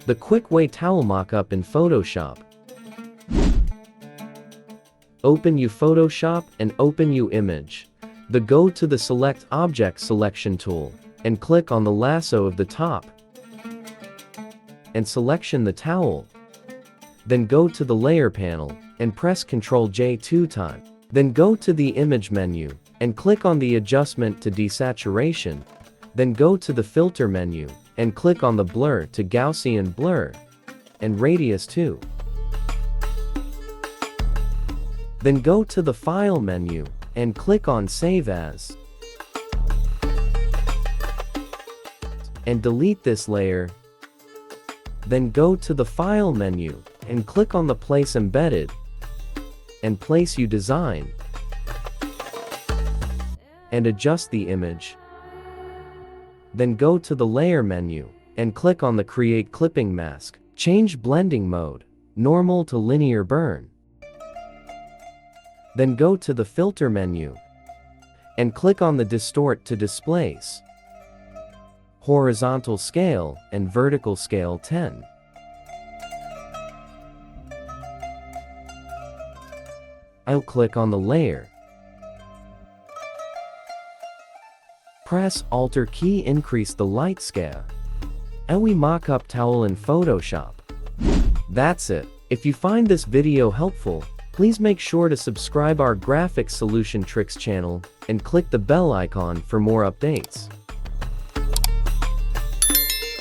The quick way towel mockup in Photoshop. Open you Photoshop and open you image. Go to the Select Object Selection tool and click on the lasso of the top and selection the towel. Then go to the Layer panel and press Ctrl J 2 times. Then go to the Image menu and click on the Adjustment to Desaturation. Then go to the Filter menu and click on the Blur to Gaussian Blur and Radius 2. Then go to the File menu and click on Save As. And delete this layer. Then go to the File menu and click on the Place Embedded and Place You Design and adjust the image. Then go to the Layer menu and click on the Create Clipping Mask. Change blending mode, normal to linear burn. Then go to the Filter menu and click on the Distort to Displace, Horizontal Scale and Vertical Scale 10. I'll click on the layer. Press Alt key, increase the light scale. And we mock up towel in Photoshop. That's it. If you find this video helpful, please make sure to subscribe our Graphics Solution Tricks channel and click the bell icon for more updates.